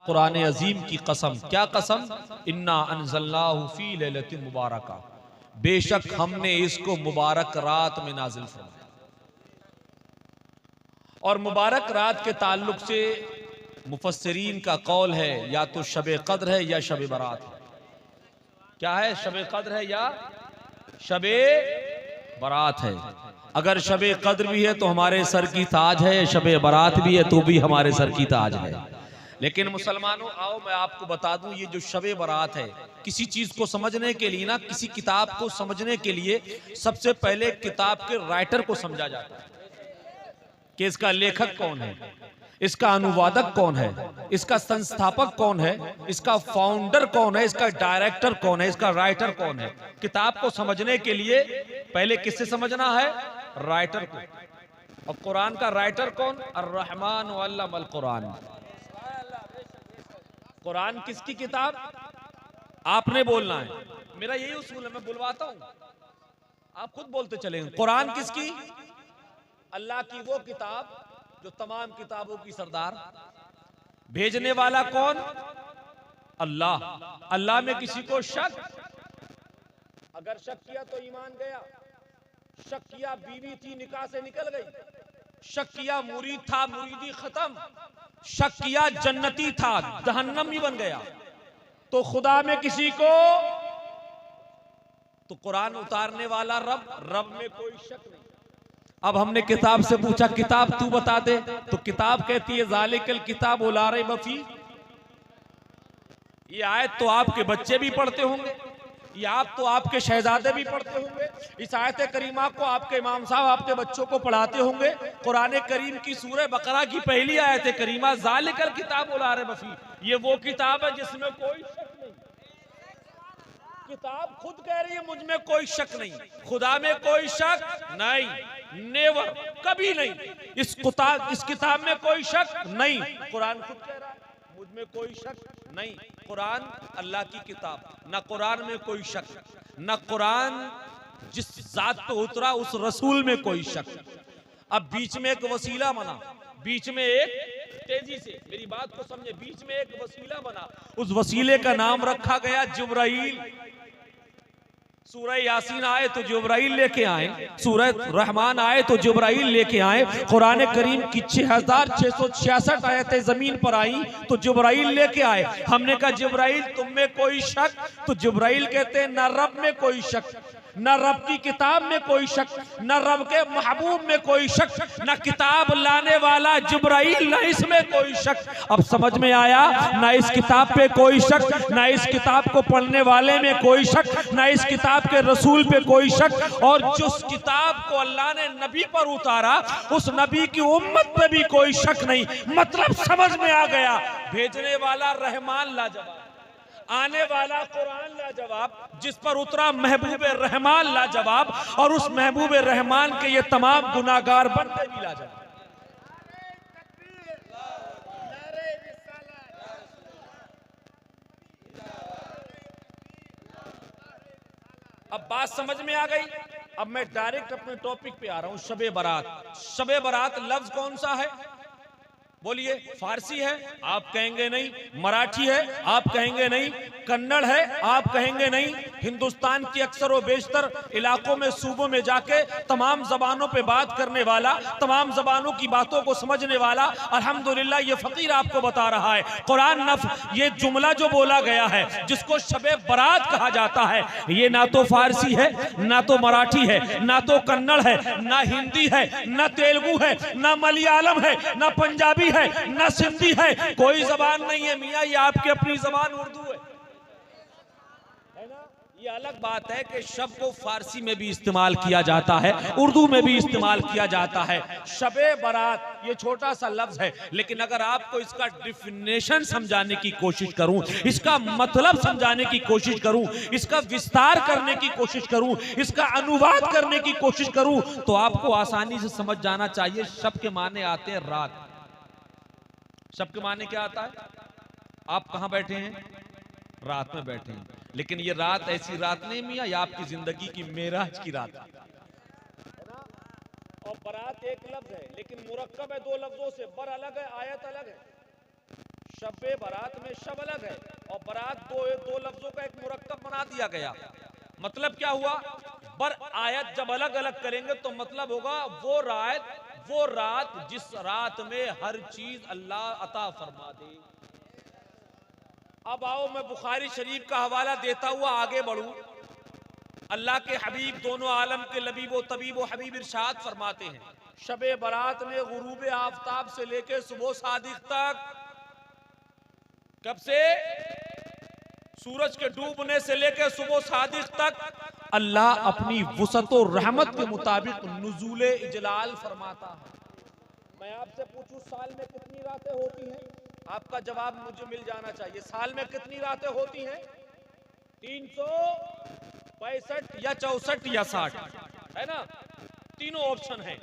कुरान अजीम की कसम, क्या कसम, इन्ना अनज़लनाहु फी लैलतिन मुबारका, बेशक हमने इसको मुबारक रात में नाजिल फरमाया। और मुबारक रात के ताल्लुक से मुफस्सिरीन का कौल है या तो शब कद्र है या शब बरात है। क्या है? शब कद्र है या शब बरात है। अगर शब कद्र भी है तो हमारे सर की ताज है, शब बरात भी है तो भी हमारे सर की ताज है। लेकिन मुसलमानों, आओ मैं आपको बता दूं, ये जो शब बरात है, किसी चीज को समझने के लिए ना, किसी किताब को समझने के लिए सबसे पहले किताब के राइटर को समझा जाता है कि इसका लेखक कौन है, इसका अनुवादक कौन है, इसका संस्थापक कौन है, इसका फाउंडर कौन है, इसका डायरेक्टर कौन है, इसका राइटर कौन है। किताब को समझने के लिए पहले किससे समझना है? राइटर को। और कुरान का राइटर कौन? अर्रहमान अल्लमल कुरान। कुरान किसकी किताब? आपने बोलना है, मेरा यही उसूल है, मैं बुलवाता हूं, आप खुद बोलते चलेंगे। कुरान किसकी? अल्लाह की वो किताब जो तमाम किताबों की सरदार। भेजने वाला कौन? अल्लाह। अल्लाह में किसी को शक? अगर शक किया तो ईमान गया। शक किया बीवी थी निकाह से निकल गई। शक किया मुरीद था मुरीदी खत्म। शक किया जन्नती था जहन्नमी बन गया। तो खुदा में किसी को, तो कुरान उतारने वाला रब, रब में कोई शक नहीं। अब हमने किताब से पूछा, किताब तू बता दे, तो किताब कहती है ज़ालिकल किताब ला रैब फी। ये आयत तो आपके बच्चे भी पढ़ते होंगे, ये आप तो आपके शहजादे भी पढ़ते होंगे, इस आयत करीमा को आपके इमाम साहब आपके बच्चों को पढ़ाते होंगे। कुरान करीम की सूरह बकरा की पहली आयत करीमा ज़ालिकल किताब ला रैब फी, ये वो किताब है जिसमें कोई शक नहीं। किताब खुद कह रही है मुझ में कोई शक नहीं, खुदा में कोई शक नहीं, नेवर, कभी नहीं। इस किताब में कोई शक नहीं। कुरान खुद कह रहा है मुझ में कोई शक नहीं। कुरान अल्लाह की किताब, ना कुरान में कोई शक, ना कुरान जिस जात पे उतरा उस रसूल में कोई शक। अब बीच में एक वसीला बना, बीच में एक, तेजी से मेरी बात को समझे, बीच में एक वसीला बना, उस वसीले का नाम रखा गया जिब्राइल। सूरह यासीन आए तो जिब्राइल लेके आए, सूरह रहमान आए तो जिब्राइल लेके आए। कुरान करीम की 6666 आयतें जमीन पर आई तो जिब्राइल लेके आए। हमने कहा जिब्राइल तुम में कोई शक? तो जिब्राइल कहते हैं ना रब में कोई शक, न रब की किताब में कोई शक, न रब के महबूब में कोई शक, न किताब लाने वाला जिब्राइल, न इसमें कोई शक। अब समझ में आया? न इस किताब पे कोई शक, न इस किताब को पढ़ने वाले में कोई शक, न इस किताब के रसूल पे कोई शक। और जिस किताब को अल्लाह ने नबी पर उतारा उस नबी की उम्मत पे भी कोई शक नहीं। मतलब समझ में आ गया, भेजने वाला रहमान लाजवाब, आने वाला कुरान लाजवाब, जिस पर उतरा महबूब रहमान लाजवाब, और उस महबूब रहमान के ये तमाम गुनाहगार बनते भी लाजवाब। अब बात समझ में आ गई। अब मैं डायरेक्ट अपने टॉपिक पे आ रहा हूं, शबे बारात। शबे बारात लफ्ज कौन सा है? बोलिए। फारसी है? आप कहेंगे नहीं। मराठी है? आप कहेंगे नहीं। कन्नड़ है? आप कहेंगे नहीं। हिंदुस्तान की अक्सर व बेशतर इलाकों में, सूबों में जाके तमाम जबानों पे बात करने वाला, तमाम जबानों की बातों को समझने वाला, अल्हम्दुलिल्लाह ये फकीर आपको बता रहा है कुरान ये जुमला जो बोला गया है जिसको शबे बारात कहा जाता है, ये ना तो फारसी है, ना तो मराठी है, ना तो कन्नड़ है, ना हिंदी है, ना तेलुगु है, ना मलयालम है, ना पंजाबी है, ना सिंधी है। कोई जबान नहीं है मियाँ, ये आपकी अपनी जबान उर्दू है ना। ये अलग बात है कि शब्द को फारसी में भी इस्तेमाल किया जाता है, उर्दू में भी इस्तेमाल किया जाता है। शबे बारात ये छोटा सा लफ्ज है, लेकिन अगर आपको इसका डिफिनेशन समझाने की कोशिश करूं, इसका मतलब समझाने की कोशिश करूं, इसका विस्तार करने की कोशिश करूं, इसका अनुवाद करने की कोशिश करूं, तो आपको आसानी से समझ जाना चाहिए। शब के माने आते हैं रात। शब के माने क्या आता है? आप कहां बैठे हैं? रात में बैठे हैं। लेकिन ये रात ऐसी रात नहीं मियां, ये आपकी जिंदगी की मेराज की रात है ना। और बारात एक लफ्ज है लेकिन मुरक्कब है दो लफ्जों से। बर अलग है, आयत अलग है। शब बारात में शब अलग है और बारात दो लफ्जों का एक मुरक्कब बना दिया गया। मतलब क्या हुआ, बर आयत जब अलग अलग करेंगे तो मतलब होगा वो रात जिस रात में हर चीज अल्लाह अता फरमा दे। अब आओ मैं बुखारी शरीफ का हवाला देता हुआ आगे बढ़ूं। अल्लाह के हबीब दोनों आलम के लबीब व तबीब व हबीब इरशाद फरमाते हैं, शबे बारात में गुरूब आफताब से लेके सुबह सादिक तक, कब से, सूरज के डूबने से लेकर सुबह सादिक तक अल्लाह अपनी वुसअत और रहमत के मुताबिक नुज़ूले इजलाल फरमाता है। मैं आपसे पूछूं साल में कितनी रातें होती हैं? आपका जवाब मुझे मिल जाना चाहिए। साल में कितनी रातें होती हैं? 365 या 64 या 60, है ना? तीनों ऑप्शन हैं।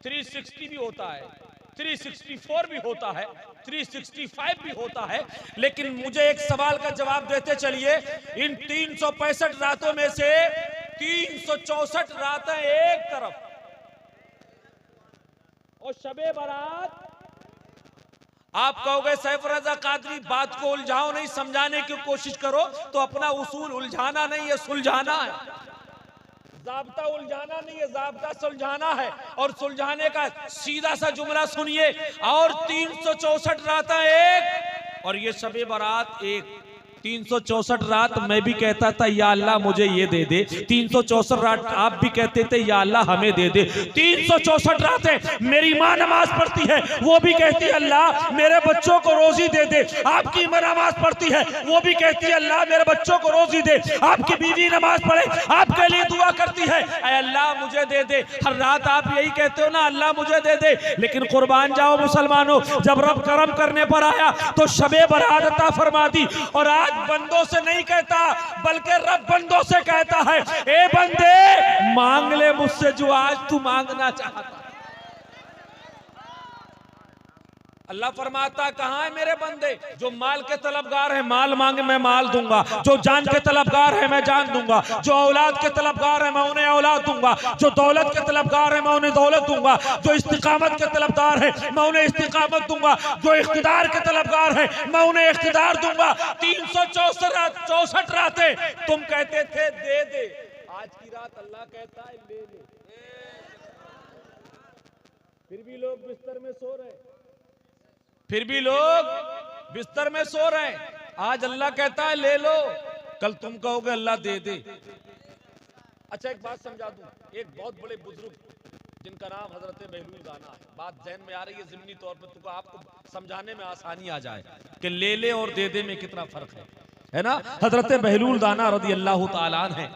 360 भी होता है, 364 भी होता है, 365 भी होता है। लेकिन मुझे एक सवाल का जवाब देते चलिए, इन 365 रातों में से 364 रातें एक तरफ और शबे बारात, आप कहोगे सैफ रजा कादरी बात को उलझाओ नहीं, समझाने की कोशिश करो। तो अपना उसूल उलझाना नहीं है, सुलझाना है। ज़ाब्ता उलझाना नहीं है, ज़ाब्ता सुलझाना है। और सुलझाने का सीधा सा जुमला सुनिए, और 364 रातें एक और ये शबे बारात एक। 364 रात मैं भी कहता था या अल्लाह मुझे ये दे दे, 364 रात आप भी कहते थे या अल्लाह हमें दे दे। 364 रातें मेरी माँ नमाज पढ़ती है, वो भी कहती है अल्लाह मेरे बच्चों को रोजी दे दे। आपकी माँ नमाज पढ़ती है, वो भी कहती है अल्लाह मेरे बच्चों को रोजी दे। आपकी बीवी नमाज पढ़े, आपके लिए दुआ करती है ऐ अल्लाह मुझे दे दे। हर रात आप यही कहते हो ना, अल्लाह मुझे दे दे। लेकिन कुर्बान जाओ मुसलमानों, जब रब करम करने पर आया तो शबे बारात अता फरमा दी। और आज बंदों से नहीं कहता, बल्कि रब बंदों से कहता है, ए बंदे मांग ले मुझसे जो आज तू मांगना चाहता। अल्लाह फरमाता कहां है मेरे बंदे जो माल के तलबगार है, माल मांगे मैं माल दूंगा। जो जान के तलबगार है मैं जान दूंगा। जो औलाद के तलबगार है मैं उन्हें औलाद दूंगा। जो दौलत के तलबगार है मैं उन्हें दौलत दूंगा। जो इस्तिकामत के तलबगार है मैं उन्हें इस्तिकामत दूंगा। जो इख्तिदार के तलबगार है मैं उन्हें इख्तिदार दूंगा। 364 रातें तुम कहते थे दे दे, आज की रात अल्लाह कहता है ले ले। फिर भी लोग बिस्तर में सो रहे, फिर भी लोग बिस्तर में सो रहे हैं। आज अल्लाह कहता है ले लो, कल तुम कहोगे अल्लाह दे दे। अच्छा एक बात समझा दूं, एक बहुत बड़े बुजुर्ग जिनका नाम हजरत बहलूल दाना है, बात ज़हन में आ रही है ज़िमनी तौर पर, तो आपको समझाने में आसानी आ जाए कि ले ले और दे दे में कितना फर्क है ना। हजरत बहलूल दाना रज़ी अल्लाह तआला अन्हु है,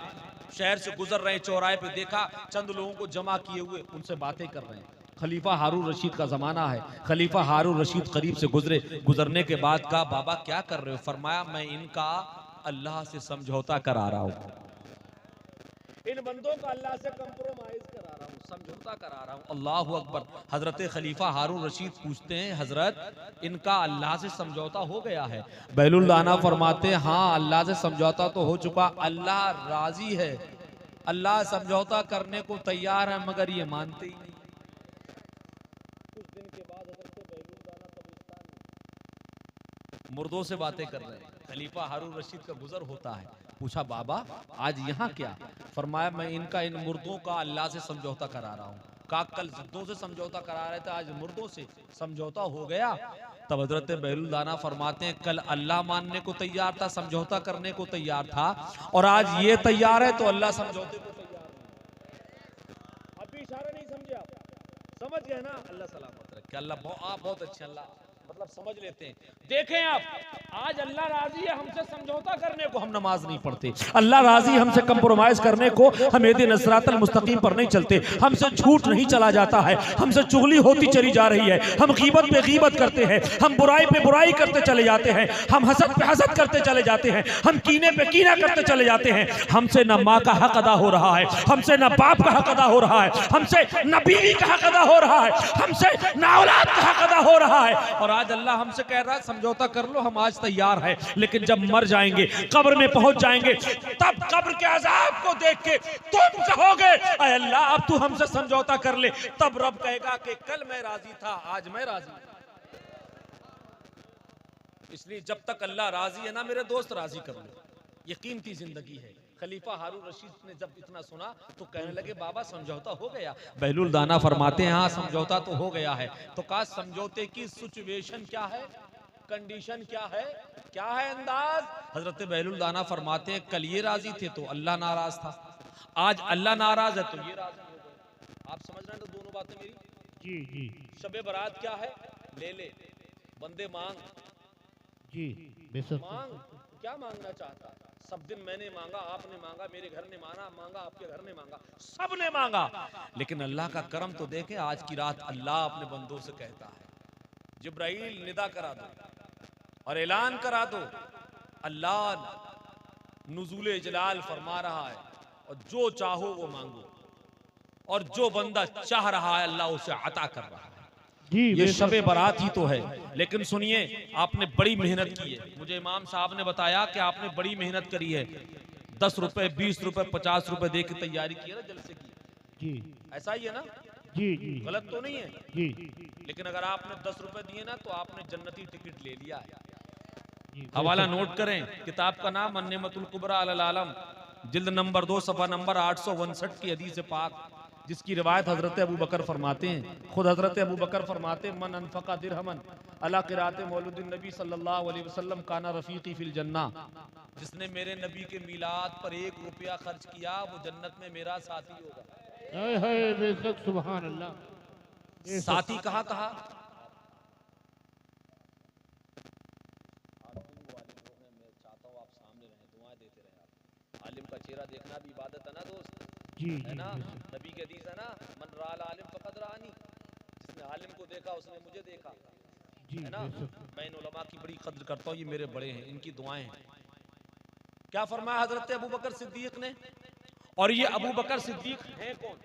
शहर से गुजर रहे, चौराहे पे देखा चंद लोगों को जमा किए हुए, उनसे बातें कर रहे हैं। खलीफा हारून रशीद का ज़माना है। खलीफा हारून रशीद करीब से गुजरने के बाद कहा बाबा क्या कर रहे हो? फरमाया मैं इनका अल्लाह से समझौता करा रहा हूँ, इन बंदों का अल्लाह से कंप्रोमाइज करा रहा हूँ, समझौता करा रहा हूँ। अल्लाह अकबर। हजरत खलीफा हारून रशीद पूछते हैं हजरत इनका अल्लाह से समझौता हो गया है? बहलूल दाना फरमाते हैं हाँ अल्लाह से समझौता तो हो चुका, अल्लाह राजी है, अल्लाह समझौता करने को तैयार है, मगर ये मानते ही नहीं। मुर्दों से बातें कर रहे हैं, खलीफा हारून रशीद का गुजर होता है। पूछा बाबा आज यहाँ क्या? फरमाया मैं इनका इन मुर्दों का अल्लाह से समझौता करा रहा हूँ। कहा कल जिद्दों से समझौता करा रहे थे, आज मुर्दों से समझौता हो गया। तब हजरत बहलूल दाना फरमाते हैं कल अल्लाह मानने को तैयार था, समझौता करने को तैयार था, और आज ये तैयार है तो अल्लाह समझौते को तैयार नहीं। अभी इशारा नहीं समझे आप? समझ गए ना? अल्लाह सलामत रखे। अल्लाह आप बहुत अच्छे, अल्लाह मतलब समझ लेते हैं। देखें आप, आज अल्लाह राजी है हमसे समझौता करने को, हम नमाज नहीं पढ़ते। अल्लाह राजी हमसे कंप्रोमाइज करने को, हम एदिन सिरातल मुस्तकीम पर नहीं चलते। हमसे झूठ नहीं चला जाता है, हमसे चुगली होती चली जा रही है, हम गीबत पे गीबत करते हैं, हम बुराई पे बुराई करते चले जाते हैं, हम हसद पे हसद करते चले जाते हैं, हम कीने पे कीना करते चले जाते हैं। हमसे न माँ का हक अदा हो रहा है, हमसे न बाप का हक अदा हो रहा है, हमसे न बीवी का हक अदा हो रहा है, हमसे न औलाद का हक अदा हो रहा है। और आज अल्लाह हमसे कह रहा है समझौता कर लो, हम आज तैयार हैं। लेकिन जब मर जाएंगे, कब्र में पहुंच जाएंगे, तब कब्र के अजाब को देख के तुम कहोगे ऐ अल्लाह अब तू हमसे समझौता कर ले। तब रब कहेगा कि कल मैं राजी था, आज मैं राजी। इसलिए जब तक अल्लाह राजी है ना मेरे दोस्त, राजी कर लो, ये कीमती जिंदगी है। खलीफा हारून रशीद ने जब इतना सुना तो कहने लगे बाबा समझौता हो गया। बहलुल दाना फरमाते हैं हाँ समझौता तो हो गया है। तो कहा समझौते की सिचुएशन क्या है, कंडीशन क्या है, क्या है अंदाज? हजरत बहलुल दाना फरमाते हैं कल ये राजी थे तो अल्लाह नाराज था, आज अल्लाह नाराज है तो ये राजी हो गए। आप समझ रहे हैं तो दोनों बातें मेरी? जी जी शबे बारात क्या है, ले ले बंदे मांग जी बेशक। मांग, क्या मांगना चाहता है? सब दिन मैंने मांगा, आपने मांगा, मेरे घर ने मांगा, आपके घर ने मांगा, सब ने मांगा, लेकिन अल्लाह का करम तो देखे आज की रात अल्लाह अपने बंदों से कहता है जिब्राइल निदा करा दो और ऐलान करा दो, अल्लाह नुज़ूले जलाल फरमा रहा है और जो चाहो वो मांगो, और जो बंदा चाह रहा है अल्लाह उसे अता कर रहा है। ये शबे बारात ही तो है। लेकिन सुनिए आपने बड़ी मेहनत की है, मुझे इमाम साहब ने बताया कि आपने बड़ी मेहनत करी है, 10 रुपए 20 रुपए 50 रुपए दे के तैयारी की है ना जलसे की, जी ऐसा ही है ना? जी जी गलत तो नहीं है? जी लेकिन अगर आपने 10 रुपए दिए ना तो आपने जन्नती टिकट ले लिया है। जी हवाला नोट करें, किताब का नाम अन्नेमतुल कुबरा अल आलम, जिल्द नंबर 2 सफा नंबर 859 की हदीस पाक, जिसकी रिवायत हजरत अबू बकर फरमाते हैं, खुद हजरत अबू बकर फरमाते हैं मन अनफका दिरहमन अला क़िराअत मौलूदिन नबी सल्लल्लाहु अलैहि वसल्लम काना रफीकी फिल जन्ना, जिसने मेरे नबी के मिलाद पर 1 रुपया खर्च किया वो जन्नत में मेरा साथी होगा। हाय हाय बेशक सुभान अल्लाह। साथी कहाँ कहा? आलिम का चेहरा देखना भी इबादत है ना दोस्त, जी है ना? बेशक। नबी के हदीस है ना, मन राल आलिम फकद रानी, जिसने आलिम को देखा उसने मुझे देखा, जी है ना? बेशक। मैं इन उलमा की बड़ी कद्र करता हूँ, ये मेरे बड़े हैं, इनकी दुआएं हैं। क्या फरमाया हजरत अबू बकर सिद्दीक ने? और ये अबू बकर सिद्दीक हैं कौन,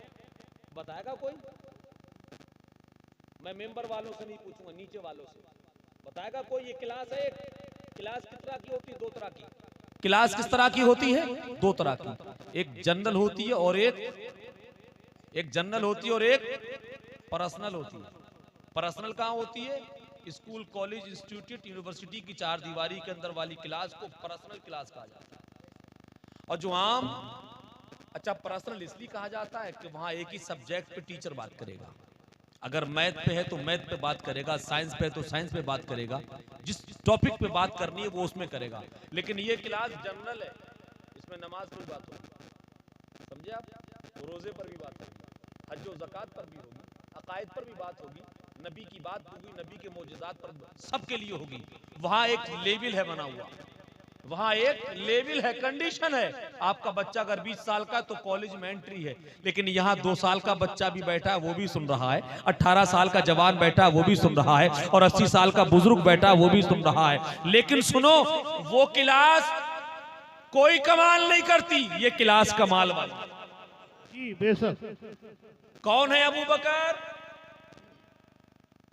बताएगा कोई? मैं मेंबर वालों से नहीं पूछूंगा, नीचे वालों से बताएगा कोई? ये क्लास है, क्लास किस तरह की होती है? 2 तरह की क्लास किस तरह की होती है? 2 तरह की, एक जनरल होती है और एक जनरल होती है और एक पर्सनल होती है। पर्सनल कहाँ होती है? स्कूल कॉलेज इंस्टीट्यूट यूनिवर्सिटी की 4 दीवारी के अंदर वाली क्लास को पर्सनल क्लास कहा जाता है। और जो आम, अच्छा पर्सनल इसलिए कहा जाता है कि वहां एक ही सब्जेक्ट पे टीचर बात करेगा, अगर मैथ पे है तो मैथ पे बात करेगा, साइंस पे है तो साइंस पे बात करेगा, जिस टॉपिक पे बात करनी है वो उसमें करेगा। लेकिन ये क्लास जनरल है, इसमें नमाज पर भी बात होगी, समझे आप? रोजे पर भी बात होगी, हज और ज़कात पर भी होगी, अकायद पर भी बात होगी, नबी की बात होगी, नबी के मौजज़ात पर सबके लिए होगी। वहां एक लेवल है बना हुआ, वहां एक लेवल है, कंडीशन है। आपका बच्चा अगर 20 साल का तो कॉलेज में एंट्री है, लेकिन यहाँ 2 साल का बच्चा भी बैठा है वो भी सुन रहा है, 18 साल का जवान बैठा है वो भी सुन रहा है, और 80 साल का बुजुर्ग बैठा है वो भी सुन रहा है। लेकिन सुनो, वो क्लास कोई कमाल नहीं करती, ये क्लास कमाल वाली। जी बेशक। कौन है अबू बकर?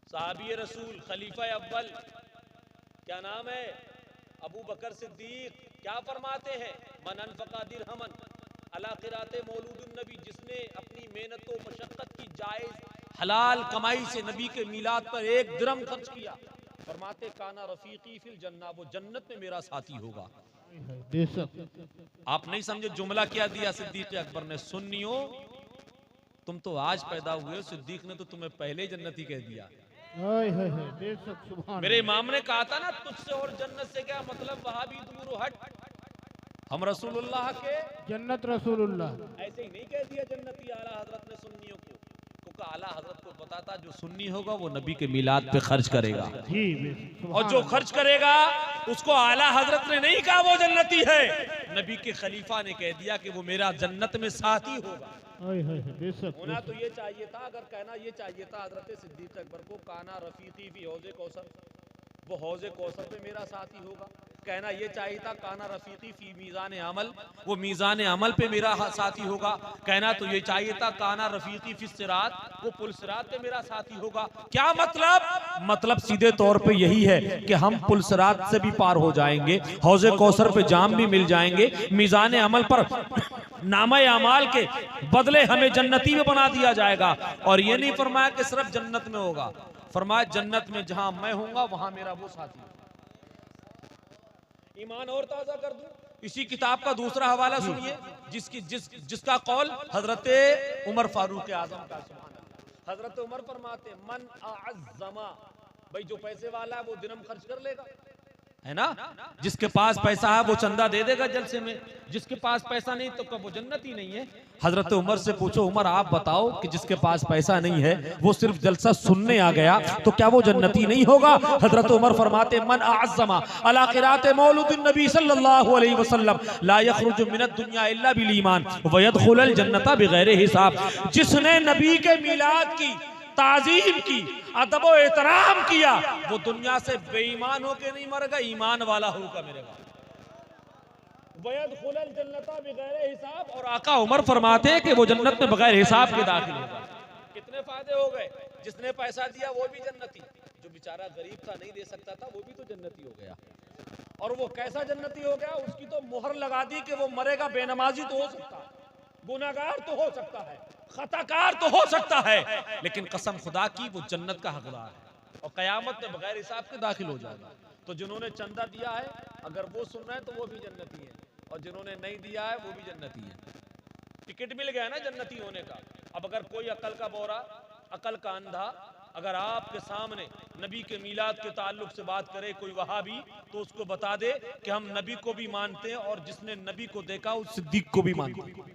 साहबी रसूल, खलीफा अव्वल, क्या नाम है? अबू बकर सिद्दीक। क्या फरमाते हैं? मन अनफका दिरहमन अला क़िराअत मौलूदिन नबी, जिसने अपनी मेहनत व मशक्कत की जायज हलाल कमाई से नबी के मिलाद पर 1 दिरहम खर्च किया, फरमाते काना रफीकी फिल जन्ना, वो जन्नत में मेरा साथी होगा। बेशक। आप नहीं समझे जुमला क्या दिया सिद्दीक अकबर ने? सुन्नियों तुम तो आज पैदा हुए, सिद्दीक ने तो तुम्हें पहले जन्नती कह दिया। हाय हाय हाय बेशक सुभान। मेरे इमाम ने कहा था ना, तुझसे और जन्नत से क्या मतलब, वहां भी दूर हट, हम रसूलुल्लाह के जन्नत रसूलुल्लाह। ऐसे ही नहीं कह दिया जन्नती आला हजरत ने सुन्नियों को, क्योंकि आला हजरत को पता था जो सुन्नी होगा वो नबी के मिलाद पे खर्च करेगा, जी बेशक। और जो खर्च करेगा उसको आला हजरत ने नहीं कहा वो जन्नती है, नबी के खलीफा ने कह दिया कि वो मेरा जन्नत में साथी होगा। हाय हाय बेशक। होना तो ये चाहिए था, अगर कहना ये चाहिए था हजरत सिद्दीक अकबर को, काना रफीकी फी हौज़े कौसर, वो हौज़े कौसर पे मेरा साथी होगा। कहना ये चाहिए था काना रफीकी फी मीज़ान अमल, वो मीज़ान अमल पे मेरा साथी होगा। कहना तो ये चाहिए था काना रफीकी फी सिरात, वो पुल सिरात पे मेरा साथी होगा। क्या मतलब? मतलब सीधे तौर पे यही है कि हम पुल सिरात से भी पार हो जाएंगे, हौज़े कौसर पे जाम भी मिल जाएंगे, मीज़ान अमल पर नामा अमाल के बदले हमें जन्नती में बना दिया जाएगा। और ये नहीं फरमाया कि सिर्फ जन्नत में होगा, फरमाया जन्नत में जहां मैं होऊंगा वहां मेरा वो साथी। ईमान और ताजा कर दूं। इसी किताब का दूसरा हवाला सुनिए, जिसका कौल हजरत उमर फारूक आजम का। सुभान अल्लाह। हजरत उमर फरमाते मन अअज़्ज़मा, भाई जो पैसे वाला है वो दिनम खर्च कर लेगा, है ना। जिसके पास पैसा है वो चंदा दे देगा जलसे में, जिसके पास पैसा नहीं तो कब वो जन्नती नहीं है। हजरत उमर से पूछो, उमर आप बताओ कि जिसके पास पैसा नहीं है वो सिर्फ जलसा सुनने आ गया तो क्या वो जन्नती नहीं होगा। हजरत उमर फरमाते मन अअज़्ज़मा अला क़िराअत मौलूदिन नबी सल्लल्लाहु अलैहि वसल्लम ला यख़रुजु मिनद दुनिया इल्ला बिल ईमान व यदखुलुल जन्नता बिगैरि हिसाब। जिसने नबी के मिलाद की ताजीम की, अदब और एहतराम किया, वो दुनिया से बेईमान होके नहीं मरेगा, ईमान वाला होगा मेरे भाई। वयदखुलुल जन्नता बिगैर हिसाब, और आका उमर फरमाते हैं कि वो जन्नत में बगैर हिसाब के दाखिल होगा। कितने फायदे हो गए। जिसने पैसा दिया वो भी जन्नती, जो बेचारा गरीब था नहीं दे सकता था वो भी तो जन्नती हो गया। और वो कैसा जन्नती हो गया, उसकी तो मोहर लगा दी कि वो मरेगा बेनमाजी तो हो सकता है, गुनाहगार तो हो सकता है, खताकार तो हो सकता है, लेकिन कसम खुदा की वो जन्नत का हकदार है और कयामत में बगैर हिसाब के दाखिल हो जाएगा। तो जिन्होंने चंदा दिया है अगर वो सुन रहे हैं तो वो भी जन्नती है, और जिन्होंने नहीं दिया है वो भी जन्नती है। टिकट मिल गया ना जन्नती होने का। अब अगर कोई अकल का बोरा, अकल का अंधा अगर आपके सामने नबी के मीलाद के ताल्लुक से बात करे कोई वहाबी, तो उसको बता दे कि हम नबी को भी मानते हैं और जिसने नबी को देखा उस सिद्दीक को भी मानते हैं,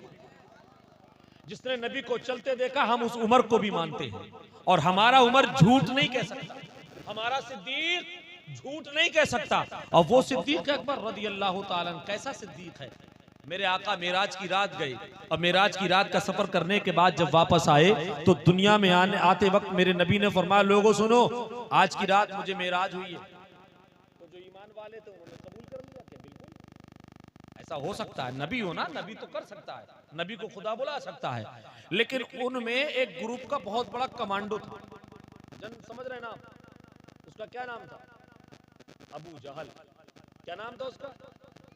जिसने नबी को चलते देखा हम उस उमर को भी मानते हैं। और हमारा उमर झूठ नहीं कह सकता, हमारा सिद्दीक झूठ नहीं कह सकता। और वो सिद्दीक अकबर रज़ी अल्लाह ताला अन्हु कैसा सिद्दीक है। मेरे आका मेराज की रात गए और मेराज की रात का सफर करने के बाद जब वापस आए तो दुनिया में आते वक्त मेरे नबी ने फरमाया, लोगों सुनो, आज की रात मुझे मेराज हुई है। तो जो ईमान वाले थे उन्होंने कबूल कर लिया कि बिल्कुल ऐसा हो सकता है, नबी हो ना, नबी तो कर सकता है, नबी को खुदा बुला सकता है। लेकिन उनमें एक ग्रुप का बहुत बड़ा कमांडो था, समझ रहे ना आप, उसका क्या नाम था, अबू जहल। क्या नाम था उसका।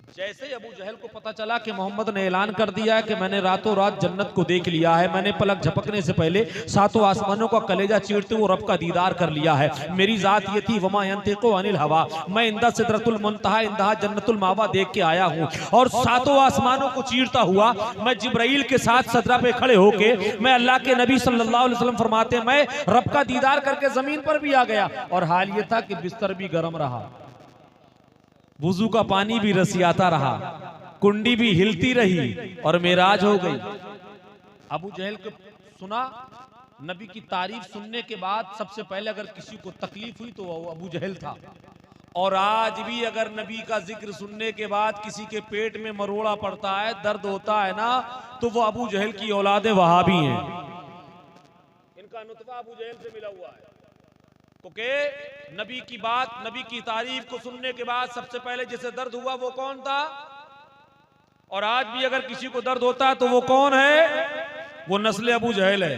जैसे ही अबू जहल को पता चला कि मोहम्मद ने ऐलान कर दिया है कि मैंने रातों रात जन्नत को देख लिया है, मैंने पलक झपकने से पहले सातों आसमानों का कलेजा चीरते हुए रब का दीदार कर लिया है, मेरी जात ये थी वमा यंतिकु अनिल हवा, मैं इंदा सिदरतुल मुंतहा इंदा जन्नतुल मावा देख के आया हूँ और सातों आसमानों को चीरता हुआ मैं जिब्राइल के साथ सदरा पे खड़े होके मैं अल्लाह के नबी सल्लल्लाहु अलैहि वसल्लम फरमाते मैं रब का दीदार करके जमीन पर भी आ गया और हाल ये था कि बिस्तर भी गर्म रहा, वुजू का पानी भी रसियाता रहा, कुंडी भी हिलती रही और मेराज हो गई। अबू जहल को सुना, नबी की तारीफ सुनने के बाद सबसे पहले अगर किसी को तकलीफ हुई तो वो अबू जहल था। और आज भी अगर नबी का जिक्र सुनने के बाद किसी के पेट में मरोड़ा पड़ता है, दर्द होता है ना, तो वो अबू जहल की औलादे वहाबी हैं। इनका नुतफा अबू जहल से मिला हुआ है, क्योंकि नबी की बात, नबी की तारीफ को सुनने के बाद सबसे पहले जिसे दर्द हुआ वो कौन था। और आज भी अगर किसी को दर्द होता है तो वो कौन है, वो नस्ल अबू जहल है।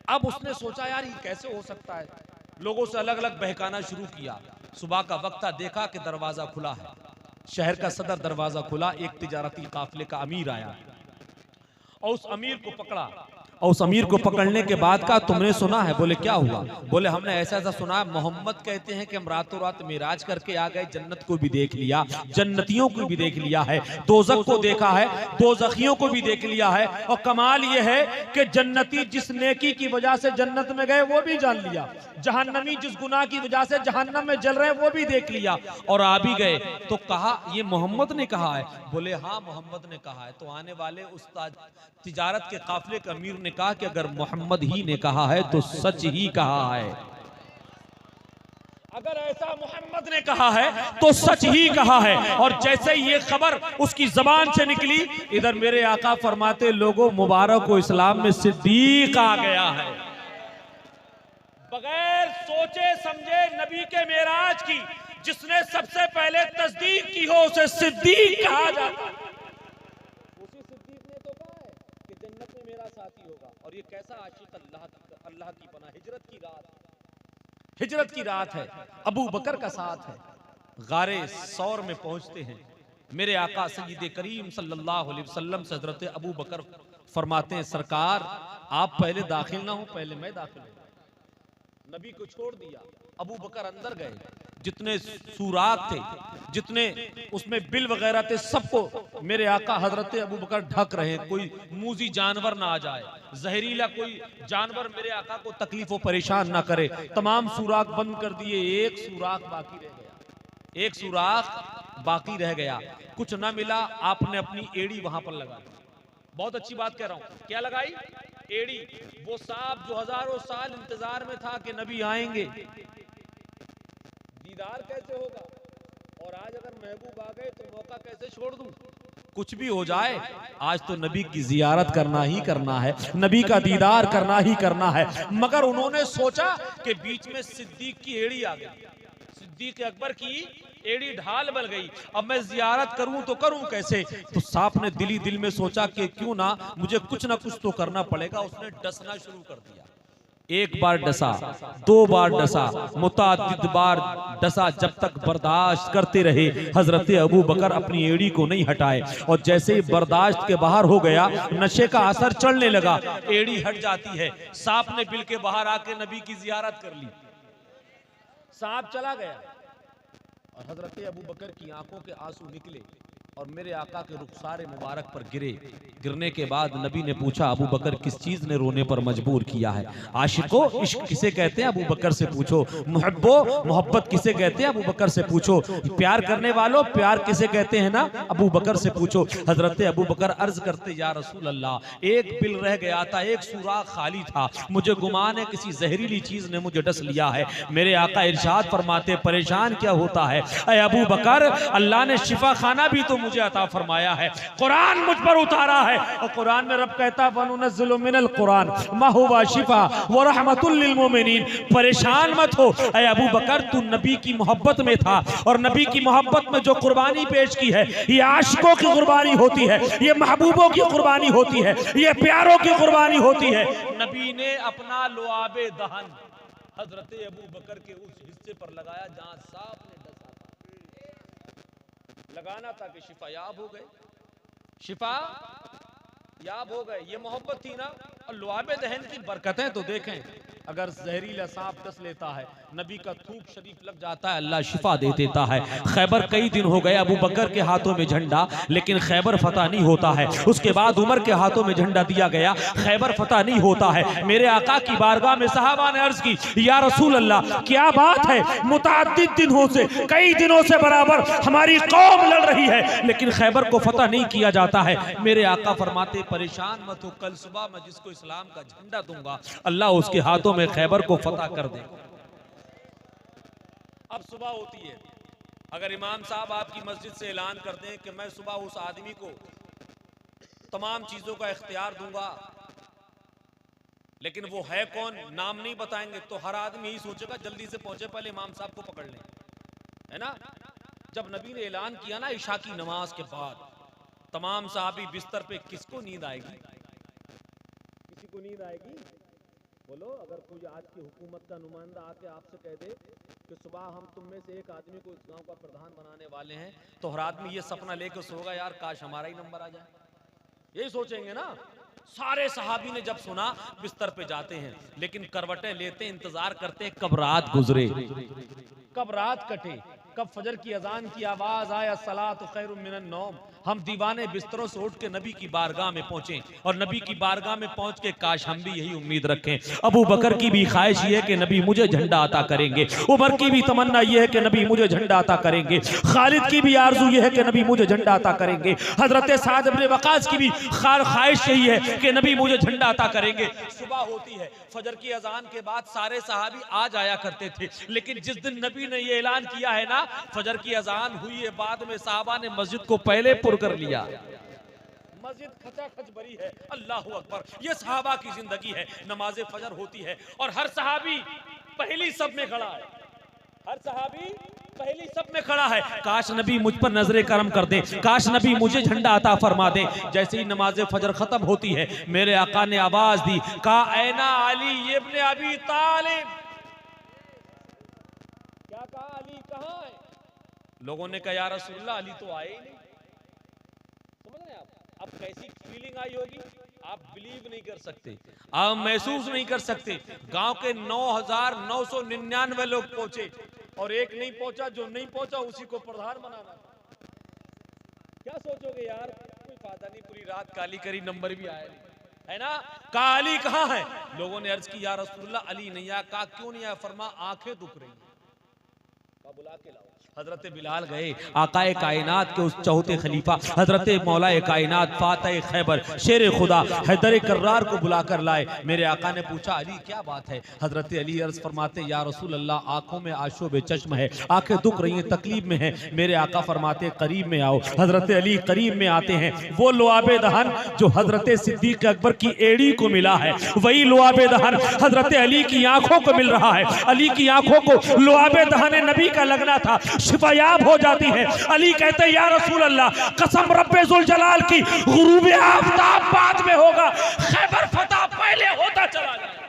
अब उसने सोचा यार ये कैसे हो सकता है, लोगों से अलग अलग बहकाना शुरू किया। सुबह का वक्त था, देखा कि दरवाजा खुला है, शहर का सदर दरवाजा खुला, एक तिजारती काफिले का अमीर आया और उस अमीर को पकड़ा। और उस अमीर को पकड़ने के बाद कहा तुमने सुना है। बोले क्या हुआ। बोले हमने ऐसा ऐसा सुना है, मोहम्मद कहते हैं कि हम रातों रात मिराज करके आ गए, जन्नत को भी देख लिया, जन्नतियों को भी देख लिया है, दोजख को देखा है, दोजखियों को भी देख लिया है। और कमाल ये है कि जन्नती जिस नेकी की वजह से जन्नत में गए वो भी जान लिया, जहन्नमी जिस गुनाह की वजह से जहन्नम में जल रहे हैं वो भी देख लिया और आ भी गए। तो कहा ये मोहम्मद ने कहा है। बोले हाँ मोहम्मद ने कहा है। तो आने वाले उस तिजारत के काफिले के अमीर ने कहा कि अगर मोहम्मद ही ने कहा है तो सच ही कहा है, अगर ऐसा मोहम्मद ने कहा है तो सच ही कहा है। और जैसे ही ये खबर उसकी जबान से निकली, इधर मेरे आका फरमाते लोगों मुबारक को इस्लाम में सिद्दीक आ गया है। बगैर सोचे समझे नबी के मेराज की जिसने सबसे पहले तस्दीक की हो उसे सिद्दीक कहा जाता है। उसी सिद्दीक ने तो कहा है कि जन्नत में मेरा साथी होगा। और ये कैसा आशिक अल्लाह की पनाह, हिजरत की रात है, अबू बकर का साथ है, गारे सौर में पहुंचते हैं। मेरे आका सय्यद करीम सल्लल्लाहु अलैहि वसल्लम से हजरत अबू बकर फरमाते हैं सरकार आप पहले दाखिल ना हो, पहले मैं दाखिल हूं। नबी को छोड़ दिया, अबू बकर अंदर गए, जितने सुराग थे, जितने उसमें बिल वगैरह थे सबको मेरे आका हजरत अबू बकर ढक रहे, कोई मूजी जानवर ना आ जाए, जहरीला कोई जानवर मेरे आका को तकलीफ और परेशान ना करे। तमाम सुराख बंद कर दिए, एक सुराख बाकी रह गया, एक सुराख बाकी रह गया, कुछ ना मिला। आपने अपनी एड़ी वहां पर लगाई। बहुत अच्छी बात कह रहा हूं, क्या लगाई? एड़ी। वो सांप जो हजारों साल इंतजार में था कि नबी आएंगे, दीदार कैसे होगा, और आज अगर महबूब आ गए तो मौका कैसे छोड़ दूं? कुछ भी हो जाए, आज तो नबी की जियारत करना ही करना है, नबी का दीदार करना ही करना है। मगर उन्होंने सोचा कि बीच में सिद्दीक की एड़ी आ गई, सिद्दीक अकबर की एड़ी ढाल बन गई। अब मैं जियारत करूं तो करूं कैसे? तो सांप ने दिली दिल में सोचा कि क्यों ना मुझे कुछ ना कुछ तो करना पड़ेगा। उसने डसना शुरू कर दिया। एक बार डसा, दो बार डसा, मुतादिद बार डसा, जब तक बर्दाश्त करते रहे। हजरत अबू बकर अपनी एड़ी को नहीं हटाए, और जैसे ही बर्दाश्त के बाहर हो गया, नशे का असर चढ़ने लगा, एड़ी हट जाती है। सांप ने बिल के बाहर आके नबी की जियारत कर ली, सांप चला गया, और हजरत अबू बकर की आंखों के आंसू निकले और मेरे आका के रुखसारे मुबारक पर गिरे। गिरने के बाद नबी ने पूछा, अबू बकर किस चीज ने रोने पर मजबूर किया है? आशिको इश्क किसे कहते हैं? अबू बकर से पूछो। मुहब्बो मोहब्बत किसे कहते हैं? अबू बकर से पूछो। प्यार करने वालों प्यार किसे कहते हैं ना? अबू बकर से पूछो। हजरत अबू बकर अर्ज करते, या रसूल अल्लाह, एक बिल रह गया था, एक सुराख खाली था, मुझे गुमान है किसी जहरीली चीज ने मुझे डस लिया है। मेरे आका इरशाद फरमाते, परेशान क्या होता है ऐ अबू बकर, अल्लाह ने शिफा खाना भी तो मुझे अता फरमाया है, कुरान मुझ पर उतारा है, और कुरान में रब कहता वनुनज़्ज़िलु मिनल कुरान मा हुवा शिफा व रहमतुल लिल मोमिनीन। परेशान मत हो ऐ अबू बकर, तू नबी की मोहब्बत में था, और नबी की मोहब्बत में जो कुर्बानी पेश की है, ये आशिकों की कुर्बानी होती है, ये महबूबों की कुर्बानी होती है, ये प्यारों की कुर्बानी होती है। नबी ने अपना लुआबे दहन हजरत अबू बकर के उस हिस्से पर लगाया जहां सांप ने डसा था। लगाना था कि शिफा याब हो गए, शिफा याब हो गए। ये मोहब्बत थी ना। और लुआबे दहन की बरकतें तो देखें, अगर जहरीला सांप डस लेता है, नबी का थूक शरीफ लग जाता है, अल्लाह शिफा दे देता है। खैबर कई दिन हो गए, अबू बकर के हाथों में झंडा, लेकिन खैबर फतह नहीं होता है। उसके बाद उमर के हाथों में झंडा दिया गया, खैबर फतह नहीं होता है। मेरे आका की बारगाह में सहाबा ने अर्ज की, या रसूल अल्लाह, क्या बात है, मुताद्दिद दिनों से, कई दिनों से बराबर हमारी कौम लड़ रही है, लेकिन खैबर को फतह नहीं किया जाता है। मेरे आका फरमाते, परेशान मत हो, कल सुबह मैं जिसको इस्लाम का झंडा दूंगा, अल्लाह उसके हाथों में खैबर को फतह कर दे। अब सुबह होती है, अगर इमाम साहब आपकी मस्जिद से ऐलान कर दें कि मैं सुबह उस आदमी को तमाम चीजों का इख्तियार दूंगा, लेकिन वो है कौन नाम नहीं बताएंगे, तो हर आदमी यही सोचेगा जल्दी से पहुंचे, पहले इमाम साहब को पकड़ लें, है ना। जब नबी ने ऐलान किया ना इशा की नमाज के बाद, तमाम साहबी बिस्तर पे, किसको नींद आएगी? किसी को नींद आएगी? बोलो, अगर कोई आज की हुकूमत का नुमाइंदा आके आपसे कह दे कि सुबह हम तुम में से एक आदमी को इस गांव का प्रधान बनाने वाले हैं, तो हर आदमी ये सपना लेकर सोगा, यार काश हमारा ही नंबर आ जाए, यही सोचेंगे ना। सारे सहाबी ने जब सुना बिस्तर पे जाते हैं, लेकिन करवटें लेते, इंतजार करते कब रात गुजरे, कब रात कटे, कब फजर की अजान की आवाज आए, अस्सलातु खैरुम मिनन नौम। हम दीवाने बिस्तरों से उठ के नबी की बारगाह में पहुंचे, और नबी की बारगाह में पहुंच के काश हम भी यही उम्मीद रखें। अबू बकर की भी ख्वाहिश ये है कि नबी मुझे झंडा अता करेंगे, उमर की भी तमन्ना ये है कि नबी मुझे झंडा अता करेंगे, खालिद की भी आरजू ये है कि नबी मुझे झंडा अता करेंगे, हजरत साद इब्न वकास की भी ख्वाहिश यही है कि नबी मुझे झंडा अता करेंगे। सुबह होती है, फजर की अजान के बाद सारे सहाबी आ जाया करते थे, लेकिन जिस दिन नबी ने ये ऐलान किया है ना, फजर की अजान हुई है, बाद में साहबा ने मस्जिद को पहले पुर कर लिया, मस्जिद खचाखच भरी है, अल्लाहु अकबर। ये सहाबा की जिंदगी है। नमाज फजर होती है और हर सहाबी पहली सब में खड़ा है, हर सहाबी पहली सब में खड़ा है। काश नबी मुझ पर नजरे करम कर दे, काश नबी मुझे झंडा अता फरमा दे। जैसे ही नमाज फजर खत्म होती है, मेरे आका ने आवाज दी, का ऐना अली इब्न अबी तालिब। क्या कहा? अली कहाँ है? लोगों ने कहा, या रसूलल्लाह, अली तो आए ही नहीं। समझ रहे हैं आप? अब कैसी फीलिंग आई होगी, आप बिलीव नहीं कर सकते, आप महसूस नहीं कर सकते। गांव के 9,999 लोग पहुंचे, और एक नहीं पहुंचा, जो नहीं पहुंचा उसी को प्रधान बनाना। क्या सोचोगे यार, कोई फायदा नहीं, पूरी रात काली करी, नंबर भी आया नहीं, है ना। कहा अली कहाँ है? लोगों ने अर्ज की या रसूलुल्लाह अली नहीं आया। कहा क्यों नहीं आया? फरमा आंखें दुख रही हैं। कहा बुला के लाओ। हजरत बिलाल गए, आकाए कायनात के उस चौथे खलीफा हजरत मौलाए कायनात फातह खैबर शेर खुदा हैदर कर्रार को बुलाकर लाए। मेरे आका ने पूछा अली क्या बात है? हजरत अली अर्ज फरमाते या रसूल अल्लाह, आंखों में आशोब चश्म है, आंखें दुख रही हैं, तकलीफ में है। मेरे आका फरमाते करीब में आओ। हजरत अली करीब में आते हैं। वो लुआबे दहन जो हजरत सिद्दीक अकबर की एड़ी को मिला है, वही लुआबे दहन हजरत अली की आंखों को मिल रहा है। अली की आंखों को लुआबे दहन नबी का लगना था, शिफायाब हो जाती है। अली कहते या रसूल अल्लाह, कसम रब्बे जुल जलाल की, गुरूब आफताब बाद में होगा, खैबर फतह पहले होता चला जाएगा।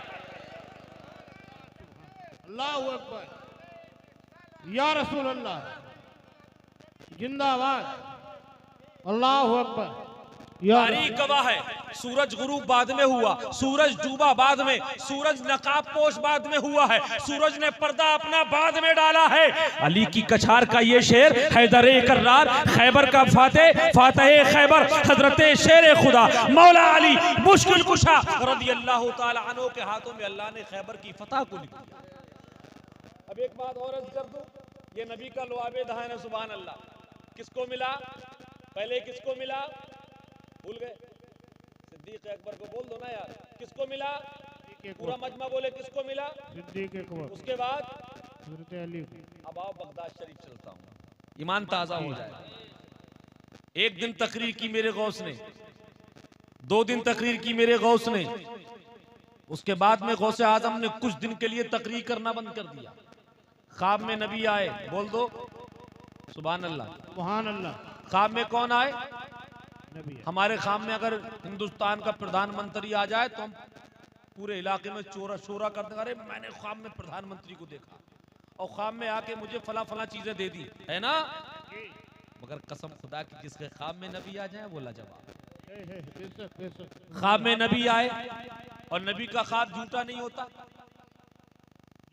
अल्लाहु अकबर, या रसूल अल्लाह, जिंदाबाद, अल्लाहु अकबर। तारीख गवाह है, सूरज गुरूब बाद में हुआ, सूरज डूबा बाद में, सूरज नकाब पोश बाद में हुआ है, सूरज ने पर्दा अपना बाद में डाला है। अली की कछार का ये शेर हैदर कर्रार खैबर का फातह खैबर हजरत शेर खुदा मौला अली मुश्किल कुशा रज़ी अल्लाह ताला अन्हु के हाथों में अल्लाह ने खैबर की फतह को लिख दिया। अब एक बात और अर्ज कर दूं, ये नबी का लुआबे दहन है, सुभान अल्लाह। किसको मिला? पहले किसको मिला? भूल गए? सिद्दीक अकबर को बोल दो ना यार, किसको मिला? पूरा मजमा बोले किसको मिला? सिद्दीक अकबर। उसके बाद हजरत अली। अब आओ बगदाद शरीफ चलता हूँ, ईमान ताजा हो जाए। एक दिन तकरीर की मेरे गौस ने, 2 दिन तकरीर की मेरे गौस ने, उसके बाद में गौसे आजम ने कुछ दिन के लिए तकरीर करना बंद कर दिया। ख्वाब में नबी आए, बोल दो सुभान अल्लाह, सुभान अल्लाह। ख्वाब में कौन आए? नबी। हमारे ख्वाब में अगर हिंदुस्तान का प्रधानमंत्री आ जाए तो हम पूरे इलाके में चोरा शोरा कर देंगे, अरे मैंने ख्वाब में प्रधानमंत्री को देखा और ख्वाब में आके मुझे फला फला चीजें दे दी, है ना। मगर कसम खुदा की जिसके ख्वाब में नबी आ जाए वो लाजवाब। ख्वाब में नबी आए और नबी का ख्वाब झूठा नहीं होता,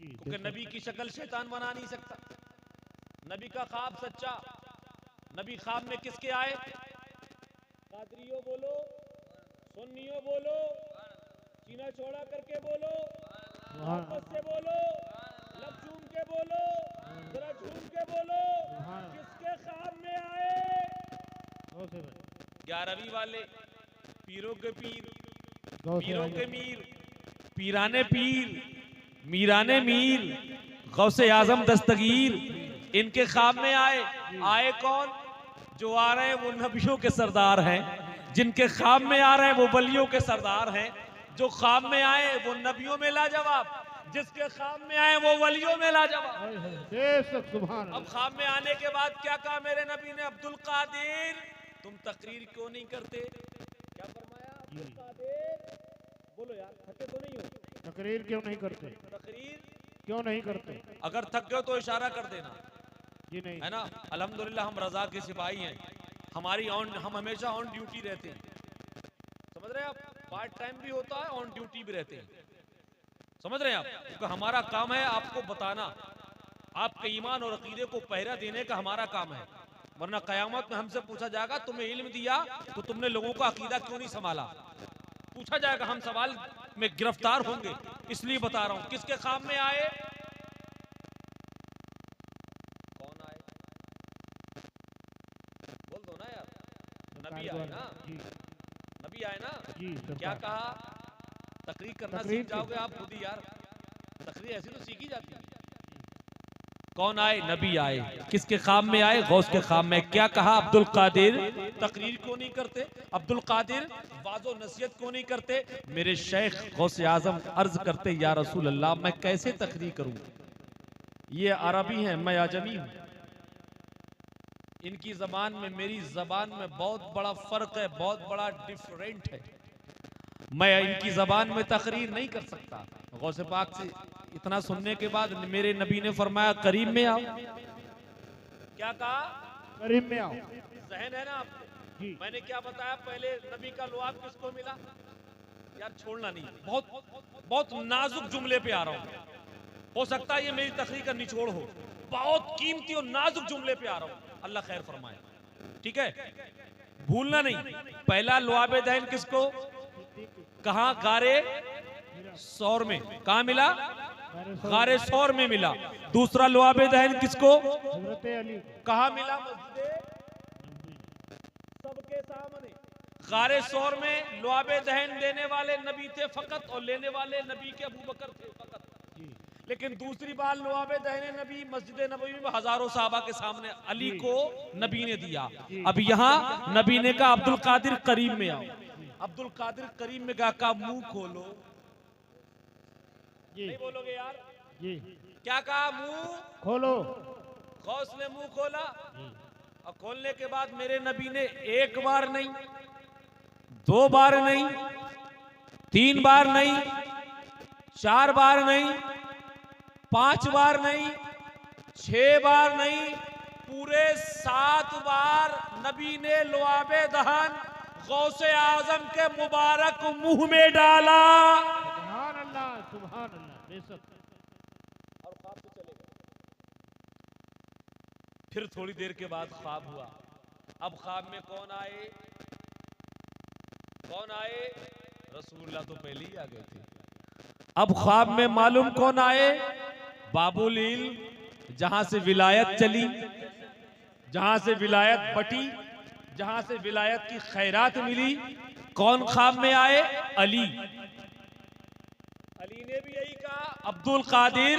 क्योंकि नबी की शक्ल शैतान बना नहीं सकता। नबी का ख्वाब सच्चा। नबी ख्वाब में किसके आए? कादरियो बोलो, सुन्नियो बोलो, सीना चौड़ा करके बोलो, वापस से बोलो, लब झूम के बोलो, जरा झूम के बोलो, किसके ख्वाब में आए? 11वीं वाले, पीरों के पीर, पीरों के मीर, पीराने पीर, मीराने मीर, गौसे आजम दस्तगीर, इनके ख्वाब में आए। आए कौन? जो आ रहे हैं वो नबियों के सरदार हैं, जिनके ख्वाब में आ रहे हैं वो वलियों के सरदार हैं। जो ख्वाब में आए वो नबियों में लाजवाब, जिसके ख्वाब में आए वो वलियों में लाजवाब। अब ख्वाब में आने के बाद क्या कहा मेरे नबी ने? अब्दुल कादिर, तुम तकरीर क्यों नहीं करते? क्या फरमाया? अब्दुल कादिर, बोलो यार, थके तो नहीं हो? तकरीर क्यों नहीं करते? तकरीर क्यों नहीं करते? अगर थक गए तो इशारा कर देना, जी नहीं, है ना। अल्हम्दुलिल्लाह हम रजा के सिपाही हैं, हम हमेशा ऑन ड्यूटी रहते हैं, समझ रहे हैं आप। पार्ट टाइम भी होता है, ऑन ड्यूटी भी रहते हैं, समझ रहे हैं आप। क्योंकि हमारा काम है आपको बताना, आपके ईमान और अकीदे को पहरा देने का हमारा काम है। वरना कयामत में हमसे पूछा जाएगा तुम्हें इल्म दिया तो तुमने लोगों का अकीदा क्यों नहीं संभाला, पूछा जाएगा। हम सवाल में गिरफ्तार होंगे, इसलिए बता रहा हूं। किसके ख्वाब में आए? कौन आए? बोल दो ना यार। नबी आए ना, नबी आए ना। क्या कहा? तकरीर करना सीख जाओगे आप खुद ही यार, तकरीर ऐसी तो सीखी जाती है। कौन आए? नबी आए। किसके ख्वाब में आए? गौस के ख्वाब में। क्या कहा? अब्दुल कादिर, तकरीर क्यों नहीं करते? अब्दुल कादिर, वाज़ो नसीहत क्यों नहीं करते? मेरे शेख गौस आजम अर्ज करते या रसूल अल्लाह, मैं कैसे तकरीर करूं? ये अरबी हैं, मैं आजमी हूं। इनकी जबान में मेरी जबान में बहुत बड़ा फर्क है, बहुत बड़ा डिफरेंट है। मैं इनकी जबान में तकरीर नहीं कर सकता। गौसे पाक से इतना सुनने के बाद मेरे नबी ने फरमाया करीब में आओ। क्या कहा? करीब में आओ। जहन है ना आपको? मैंने क्या बताया पहले? नबी का लुआब किसको मिला? यार छोड़ना नहीं, बहुत बहुत नाजुक जुमले पे आ रहा हूं। हो सकता है ये मेरी तकरीर का निचोड़ हो, बहुत कीमती और नाजुक जुमले पे आ रहा हूं, अल्लाह खैर फरमाए, ठीक है? भूलना नहीं। पहला लुआबे दहन किसको, कहां? गारे सौर में। कहां मिला? गारे सौर में मिला। दूसरा लुआबे दहन किसको? हजरत अली। कहां मिला? मस्जिद सबके सामने। गारे सौर में लुआबे दहन देने वाले नबी थे फकत, और लेने वाले नबी के अबू बकर थे फकत। लेकिन दूसरी बार लुआबे दहन नबी मस्जिद नबवी में हजारों साहबा के सामने अली को नबी ने दिया। अब यहां नबी ने कहा अब्दुल कादिर करीम में आओ। अब्दुल कादिर करीम में कहा मुंह खोलो। नहीं बोलोगे यार? जी। क्या कहा? मुंह खोलो। गौस ने मुंह खोला, और खोलने के बाद मेरे नबी ने एक बार नहीं, दो बार नहीं, तीन बार नहीं, चार बार नहीं, पांच बार नहीं, 6 बार नहीं, पूरे 7 बार नबी ने लुआबे दहन गौसे आजम के मुबारक मुंह में डाला। सुभान अल्लाह, सुभान अल्लाह, बेशक। और ख्वाब से चले गए। फिर थोड़ी देर के बाद ख्वाब हुआ। अब ख्वाब में कौन आए? कौन आए? रसूलुल्लाह तो पहले ही आ गए थे। अब ख्वाब में मालूम कौन आए? बाबुल इल्म, जहां से विलायत चली, जहां से विलायत बटी, जहां से विलायत की खैरात मिली। कौन ख्वाब में आए? अली। अली ने भी यही कहा, अब्दुल कादिर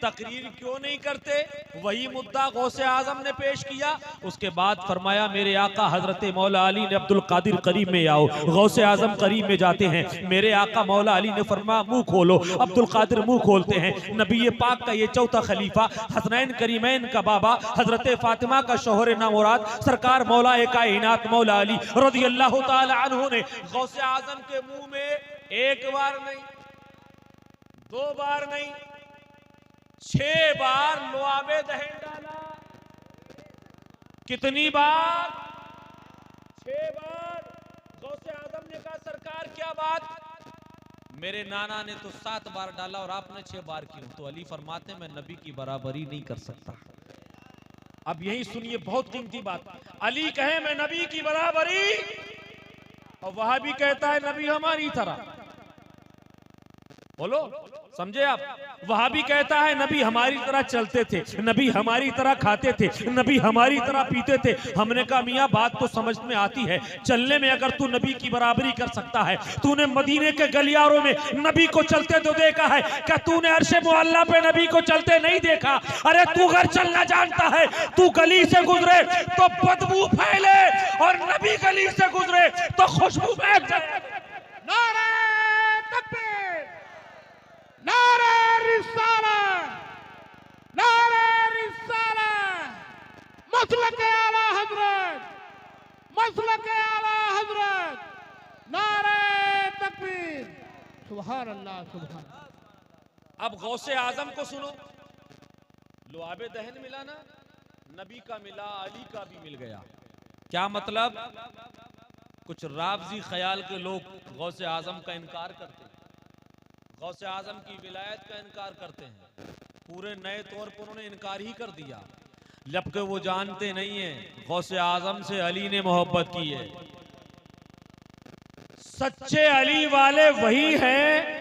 तकरीर क्यों नहीं करते? वही मुद्दा गौसे आजम ने पेश किया। उसके बाद फरमाया मेरे आका हजरत मौला अली ने अब्दुल कादिर करीब में आओ। गौसे आजम करीब में जाते हैं, मेरे आका मौला अली ने फरमाया मुंह खोलो। अब्दुल कादिर मुंह खोलते हैं। नबी पाक का ये चौथा खलीफा, हसनैन करीमैन का बाबा, हजरत फातिमा का शोहर नामुराद, सरकार मौला कायनात मौला अली रज़ियल्लाहु ताला अन्हु ने गौसे आजम के मुंह में एक बार नहीं, 2 बार नहीं, 6 बार लुआबे दहन डाला। कितनी बार? 6 बार। गौसे आजम ने कहा सरकार क्या बात? मेरे नाना ने तो 7 बार डाला और आपने 6 बार क्यों? तो अली फरमाते मैं नबी की बराबरी नहीं कर सकता। अब यही सुनिए, बहुत कीमती बात। अली कहे मैं नबी की बराबरी, और वह भी कहता है नबी हमारी तरह। बोलो, समझे आप? वह भी कहता है नबी हमारी तरह चलते थे, नबी हमारी तरह खाते थे, नबी हमारी तरह पीते थे। हमने कहा मियां बात तो समझ में आती है, चलने में अगर तू नबी की बराबरी कर सकता है, तूने मदीने के गलियारों में नबी को चलते तो देखा है, क्या तूने अर्शे मुअल्ला पे नबी को चलते नहीं देखा? अरे तू अगर चलना जानता है, तू गली से गुजरे तो बदबू फैले, और नबी गली से गुजरे तो खुशबू फैल जाए। नारे तकबीर, नारे रिसालत, नारे रिसालत, मसलक आला हजरत, मसलक आला हजरत, नारे तकबीर। सुभान अल्लाह, सुभान। अब गौसे आजम को सुनो, लुआबे दहन मिला ना, नबी का मिला, अली का भी मिल गया। क्या मतलब? कुछ रावजी ख्याल के लोग गौसे आजम का इनकार करते हैं, गौसे आजम की विलायत का इनकार करते हैं। पूरे नए तौर पर उन्होंने इनकार ही कर दिया, जबकि वो जानते नहीं है गौसे आजम से अली ने मोहब्बत की है। सच्चे अली वाले वही हैं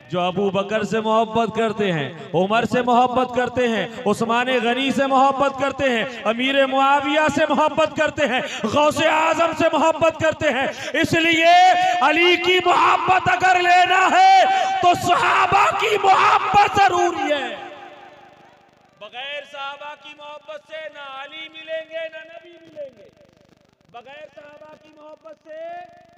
जो अबू बकर से मोहब्बत करते हैं, उमर से मोहब्बत करते हैं, उस्मान गनी से मोहब्बत करते हैं, अमीर मुआविया से मोहब्बत करते हैं, गौसे आजम से मोहब्बत करते हैं। इसलिए अली की मोहब्बत अगर लेना है तो सहाबा की मोहब्बत जरूरी है। बगैर सहाबा की मोहब्बत से ना अली मिलेंगे ना नबी मिलेंगे। बगैर सहाबा की मोहब्बत से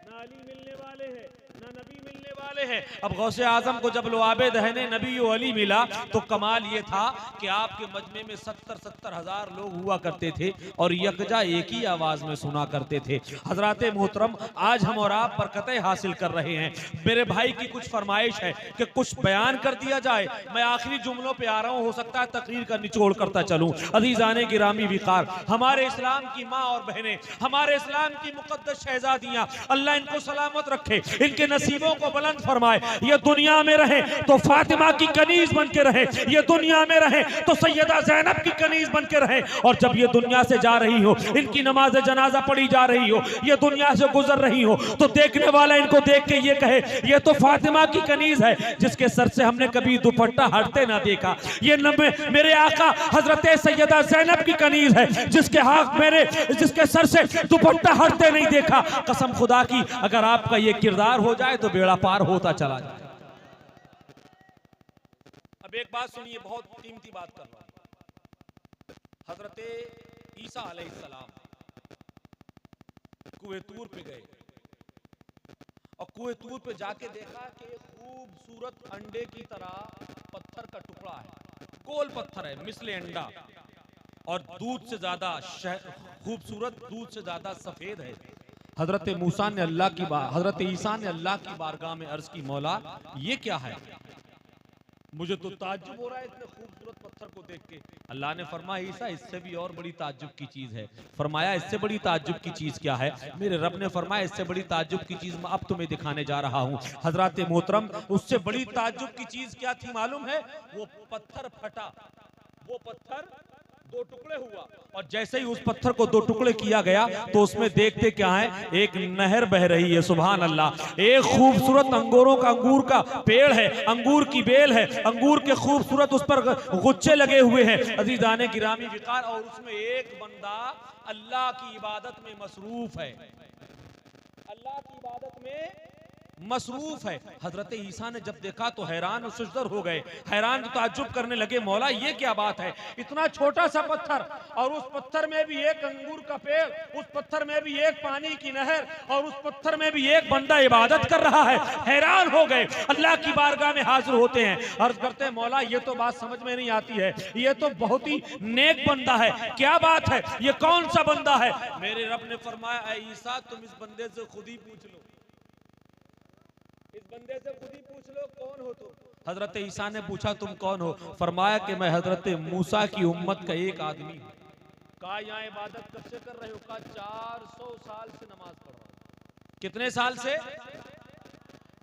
ना अली मिलने वाले हैं ना नबी मिलने वाले हैं। अब गौसे आजम को जब लुआबे दहने नबी और अली मिला तो कमाल ये था कि आपके मजमे में 70-70 हजार लोग हुआ करते थे और यकजा एक ही आवाज में सुना करते थे। हजरात मोहतरम, आज हम और आप बरकतें हासिल कर रहे हैं। मेरे भाई की कुछ फरमाइश है कि कुछ बयान कर दिया जाए। मैं आखिरी जुमलों पे आ रहा हूँ, हो सकता है तकरीर का निचोड़ करता चलूं। अजीजाने गिरामी विकार, हमारे इस्लाम की माँ और बहनें, हमारे इस्लाम की मुकद्दस शहजादियां, अल्लाह अल्लाह इनको सलामत रखे, इनके नसीबों को बुलंद फरमाए। ये दुनिया में रहे तो फातिमा की कनीज बन के रहे, ये दुनिया में रहे तो सैयदा ज़ैनब की कनीज बन के रहे। और जब ये दुनिया से जा रही हो, इनकी नमाज जनाजा पढ़ी जा रही हो, ये दुनिया से गुजर रही हो, तो देखने वाला इनको देख के ये कहे ये तो फातिमा की कनीज है जिसके सर से हमने कभी दुपट्टा हटते ना देखा। ये मेरे आका हजरत सैयदा ज़ैनब की कनीज है जिसके सर से दुपट्टा हटते नहीं देखा। कसम खुदा की, अगर आपका ये किरदार हो जाए तो बेड़ा पार होता चला जाए। अब एक बात सुनिए, बहुत कीमती बात कर रहा हूं। हजरत ईसा अलैहिस्सलाम कुएं तूर पे गए और कुएं तूर पे जाके देखा कि खूबसूरत अंडे की तरह पत्थर का टुकड़ा है, गोल पत्थर है मिसले अंडा, और दूध से ज्यादा खूबसूरत, दूध से ज्यादा सफेद है। हजरत मूसा ने हजरत ईसा ने अल्लाह की बारगाह में अर्ज की, मौला ये क्या है? मुझे तो ताज्जुब हो रहा है इतने खूबसूरत पत्थर को देख के। अल्लाह ने फरमाया ईसा इससे भी और बड़ी ताज्जुब की चीज है। फरमाया इससे बड़ी ताज्जुब की चीज क्या है? मेरे रब ने फरमाया इससे बड़ी ताज्जुब की चीज मैं अब तुम्हें दिखाने जा रहा हूँ। हजरत मोहतरम, उससे बड़ी ताज्जुब की चीज क्या थी मालूम है? वो पत्थर फटा, वो पत्थर दो टुकड़े हुआ, और जैसे ही उस पत्थर को दो टुकड़े किया गया तो उसमें देखते क्या है? एक नहर बह रही है। सुभान अल्लाह। एक खूबसूरत अंगूर का पेड़ है, अंगूर की बेल है, अंगूर के खूबसूरत उस पर गुच्छे लगे हुए हैं अजीजाने गिरामी विकार, और उसमें एक बंदा अल्लाह की इबादत में मसरूफ है, अल्लाह की इबादत में मसरूफ है। हजरत ईसा ने जब देखा तो हैरान और सुजदर हो गए, हैरान ताज्जुब करने लगे, मौला ये क्या बात है? इतना छोटा सा पत्थर, और उस पत्थर में भी एक अंगूर का पेड़, उस पत्थर में भी एक पानी की नहर, और उस पत्थर में भी एक बंदा इबादत कर रहा है। हैरान हो गए, अल्लाह की बारगाह में हाजिर होते हैं, अर्ज करते हैं मौला ये तो बात समझ में नहीं आती है, ये तो बहुत ही नेक बंदा है, क्या बात है, ये कौन सा बंदा है? मेरे रब ने फरमाया ऐ ईसा तुम इस बंदे से खुद ही पूछ लो, इस बंदे से खुद ही पूछ लो कौन हो तुम। हजरत ईसा ने पूछा तुम कौन हो? फरमाया कि मैं हजरत मूसा की उम्मत का एक आदमी हूं। कहा यहाँ इबादत कब से कर रहे हो? कहा 400 साल से नमाज पढ़ रहा हूं। कितने साल से?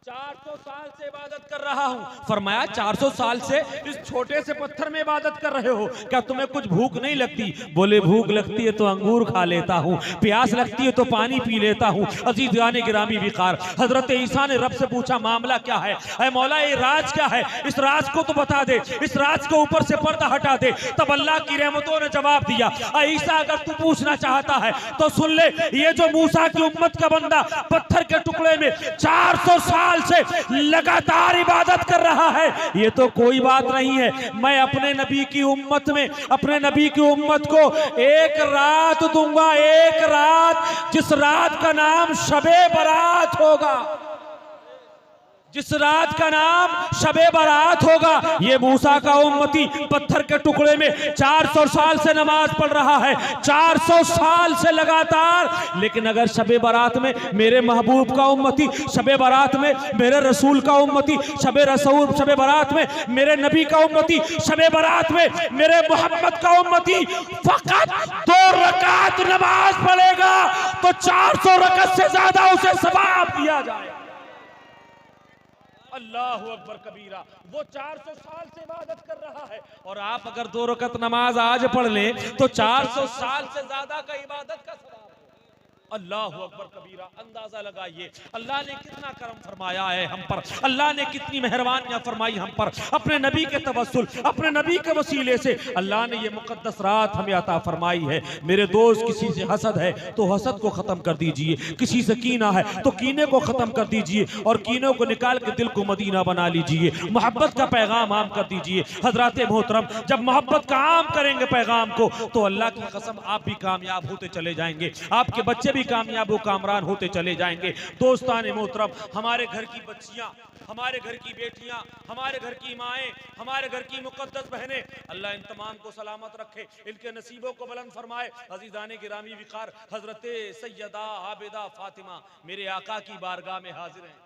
400 साल से इबादत कर रहा हूं। फरमाया 400 साल से इस छोटे से पत्थर में इबादत कर रहे हो, क्या तुम्हें कुछ भूख नहीं लगती? बोले भूख लगती है तो अंगूर खा लेता हूं, प्यास लगती है तो पानी पी लेता हूं। अजीज गाने गिरामी विकार, हजरत ईसा ने रब से पूछा मामला क्या है? ऐ मौला ये राज क्या है? इस राज को तो बता दे, इस राज के ऊपर से पर्दा हटा दे। तब अल्लाह की रहमतों ने जवाब दिया, ऐ ईसा अगर तू पूछना चाहता है तो सुन ले, ये जो मूसा की उम्मत का बंदा पत्थर के टुकड़े में 400 साल से लगातार इबादत कर रहा है, ये तो कोई बात नहीं है। मैं अपने नबी की उम्मत में, अपने नबी की उम्मत को एक रात दूंगा, एक रात, जिस रात का नाम शबे बारात होगा, जिस रात का नाम शबे बारात होगा। ये मूसा का उम्मती पत्थर के टुकड़े में 400 साल से नमाज पढ़ रहा है, 400 साल से लगातार। लेकिन अगर शबे बारात में मेरे महबूब का उम्मती, शबे बारात में मेरे रसूल का उम्मती, शबे बारात में मेरे नबी का उम्मती, शबे बारात में मेरे मोहम्मद का उम्मती फकत 2 रकात नमाज पढ़ेगा तो 400 रकात से ज्यादा उसे सवाब दिया जाए। अल्लाह अकबर कबीरा। वो 400 साल से इबादत कर रहा है, और आप अगर 2 रकात नमाज आज पढ़ ले तो 400 साल से ज्यादा का इबादत का सवाब। अल्लाह अकबर कबीरा। अंदाजा लगाइए अल्लाह ने कितना करम फरमाया है हम पर, अल्लाह ने कितनी मेहरबानियां फरमाई हम पर। अपने नबी के तवस्सुल, अपने नबी के वसीले से अल्लाह ने ये मुकद्दस रात हमें अता फरमाई है। मेरे दोस्त, किसी से हसद है तो हसद को खत्म कर दीजिए, किसी से कीना है तो कीने को खत्म कर दीजिए, और कीनों को निकाल के दिल को मदीना बना लीजिए। मोहब्बत का पैगाम आम कर दीजिए। हजरात मोहतरम, जब मोहब्बत का आम करेंगे पैगाम को तो अल्लाह की कसम आप भी कामयाब होते चले जाएंगे, आपके बच्चे भी कामयाब व कामरान होते चले जाएंगे। दोस्तान मोहतरम, हमारे घर की बच्चियां, हमारे घर की बेटियां, हमारे घर की माएं, हमारे घर की मुकद्दस बहनें, अल्लाह इन तमाम को सलामत रखे, इनके नसीबों को बुलंद फरमाए। अजीजाने गिरामी विकार, हजरत सैयदा आबिदा फातिमा मेरे आका की बारगाह में हाजिर हैं।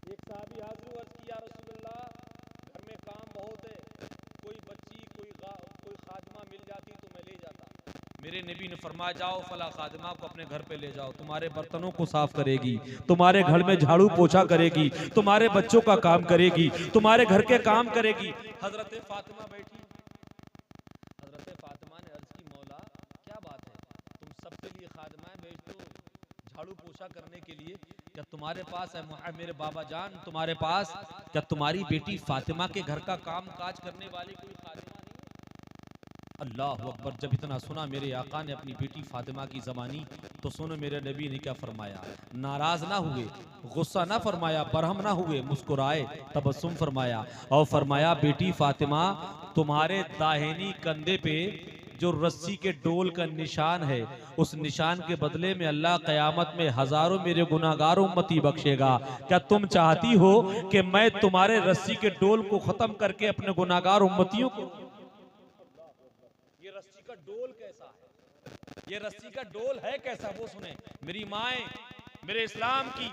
एक साहबी हाजिर हुआ, अर्ज़ किया रसूलल्लाह, घर में काम बहुत है, कोई बच्ची कोई खादिमा मिल जाती तो मैं ले जाता। मेरे नबी ने फरमाया जाओ फला खादिमा को अपने घर पे ले जाओ, तुम्हारे बर्तनों को साफ करेगी, तुम्हारे घर में झाड़ू पोछा करेगी, तुम्हारे बच्चों का काम करेगी, तुम्हारे घर के काम करेगी। हजरत फातिमा बैठी, हजरत फातिमा ने अर्ज की मौला क्या बात है, तुम सबके लिए खादिमाएं भेजते हो झाड़ू पोछा करने के लिए, क्या तुम्हारे पास है मेरे बाबा जान, तुम्हारे पास क्या तुम्हारी बेटी फातिमा के घर का काम काज करने वाली कोई खादिमा नहीं? अल्लाह अकबर। जब इतना सुना मेरे आका ने अपनी बेटी फातिमा की ज़बानी, तो सुनो मेरे नबी ने क्या फरमाया। नाराज ना हुए, गुस्सा ना फरमाया, बरहम ना हुए, मुस्कुराए, तबस्सुम फरमाया और फरमाया बेटी फातिमा तुम्हारे दाहिनी कंधे पे जो रस्सी के डोल का निशान है, उस निशान के बदले में अल्लाह क़यामत में हजारों मेरे गुनाहगार उम्मती बख्शेगा। क्या तुम चाहती हो कि मैं तुम्हारे रस्सी के डोल को खत्म करके अपने गुनाहगार उम्मतियों को? ये रस्सी का डोल कैसा है, ये रस्सी का डोल है कैसा, वो सुने मेरी माएं, मेरे इस्लाम की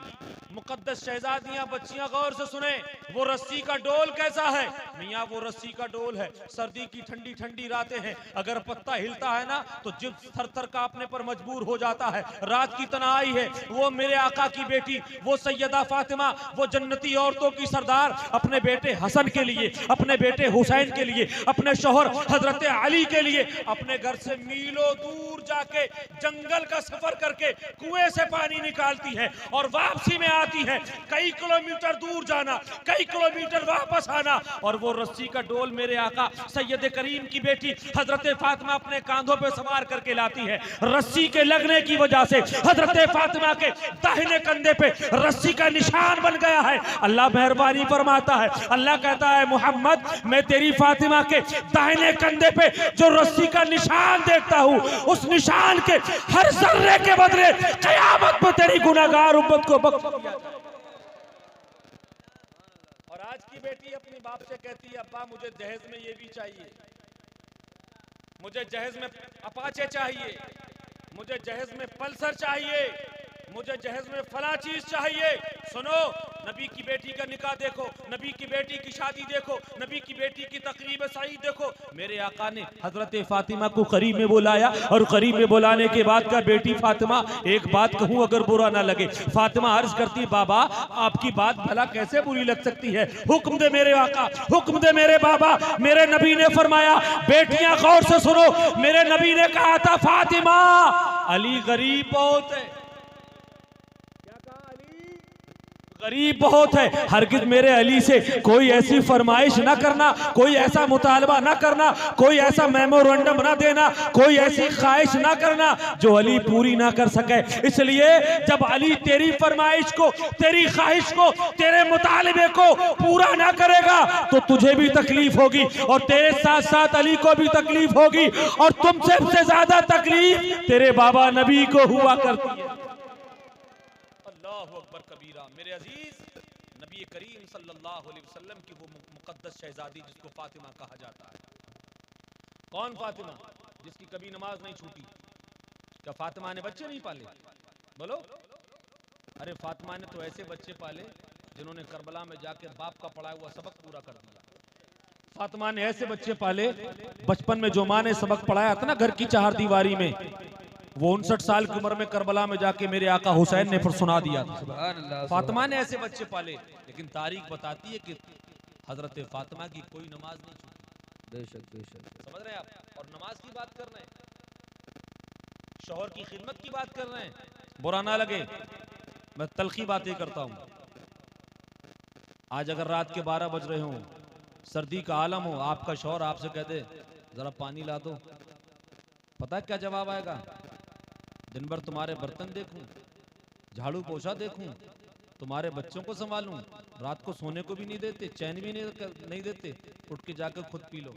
मुकद्दस शहजादियां, बच्चियां गौर से सुने, वो रस्सी का डोल कैसा है। मियाँ वो रस्सी का डोल है, सर्दी की ठंडी ठंडी रातें हैं, अगर पत्ता हिलता है ना तो जिब थर थर कांपने पर मजबूर हो जाता है। रात की तन्हाई है, वो मेरे आका की बेटी, वो सैयदा फातिमा, वो जन्नती औरतों की सरदार अपने बेटे हसन के लिए, अपने बेटे हुसैन के लिए, अपने शोहर हजरत अली के लिए अपने घर से मीलों दूर जाके जंगल का सफर करके कुएं से पानी निकालती है और वापसी में आती है। कई किलोमीटर दूर जाना, कई किलोमीटर वापस आना, और वो रस्सी का डोल मेरे आका सैयद करीम की बेटी हजरत फातिमा अपने कांधों पे सवार करके लाती है। रस्सी के लगने की वजह से हजरत फातिमा के दाहिने कंधे पे रस्सी का निशान बन गया है। अल्लाह मेहरबानी फरमाता है, अल्लाह कहता है मोहम्मद मैं तेरी फातिमा के दाहिने कंधे पे जो रस्सी का निशान देखता हूँ, उस निशान के हर जर्रे के बदले क़यामत में तेरी गुनाहगार उम्मत को बख्श दिया। और आज की बेटी अपने बाप से कहती है अब्बा मुझे जहेज में ये भी चाहिए, मुझे जहेज में अपाचे चाहिए, मुझे जहेज में पल्सर चाहिए, मुझे जहेज में फला चीज चाहिए। सुनो, नबी की बेटी का निकाह देखो, नबी की बेटी की शादी देखो, नबी की बेटी की तकरीब सईद देखो। मेरे आका ने हजरत फातिमा को करीब में बुलाया और करीब में बुलाने के बाद का बेटी फातिमा एक बात कहूं अगर बुरा ना लगे, फातिमा अर्ज करती बाबा आपकी बात भला कैसे बुरी लग सकती है, हुक्म दे मेरे आका, हुक्म दे मेरे बाबा। मेरे नबी ने फरमाया बेटियां गौर से सुनो, मेरे नबी ने कहा था फातिमा अली गरीब बहुत है, गरीब बहुत है, हरगिज मेरे अली से कोई ऐसी फरमाइश ना करना, कोई ऐसा मुतालबा ना करना, कोई ऐसा मेमोरेंडम ना देना, कोई ऐसी ख्वाहिश ना करना जो अली पूरी ना कर सके। इसलिए जब अली तेरी फरमाइश को, तेरी ख्वाहिश को, तेरे मुतालबे को पूरा ना करेगा तो तुझे भी तकलीफ होगी और तेरे साथ साथ अली को भी तकलीफ होगी और तुमसे सबसे ज्यादा तकलीफ तेरे बाबा नबी को हुआ करती है। अल्लाहु अकबर कबीरा। मेरे अजीज नबी करीम सल्लल्लाहु अलैहि वसल्लम की वो मुकद्दस शहजादी जिसको फातिमा कहा जाता है। कौन फातिमा? जिसकी कभी नमाज नहीं छूटी। क्या फातिमा ने बच्चे नहीं पाले? बोलो। अरे फातिमा ने तो ऐसे बच्चे पाले जिन्होंने करबला में जाके बाप का पढ़ाया हुआ सबक पूरा कर दिया। फातिमा ने ऐसे बच्चे पाले बचपन में जो माँ ने सबक पढ़ाया था ना घर की चार दीवारी में, वो 59 साल की उम्र में करबला में जाके मेरे आका हुसैन ने फिर सुना दिया था। फातिमा ने ऐसे बच्चे पाले, लेकिन तारीख बताती है कि हजरत फातिमा की कोई नमाज नहीं छूटी। बेशक बेशक, समझ रहे हैं आप? और नमाज की बात कर रहे हैं, शौहर की खिदमत की बात कर रहे हैं। बुरा ना लगे, मैं तलखी बातें करता हूँ। आज अगर रात के 12 बज रहे हों, सर्दी का आलम हो, आपका शौहर आपसे कह दे जरा पानी ला दो, पता क्या जवाब आएगा? दिन भर तुम्हारे बर्तन देखूं, झाड़ू पोछा देखूं, तुम्हारे बच्चों को संभालूं, रात को सोने को भी नहीं देते, चैन भी नहीं देते, उठ के जाकर खुद पी लो।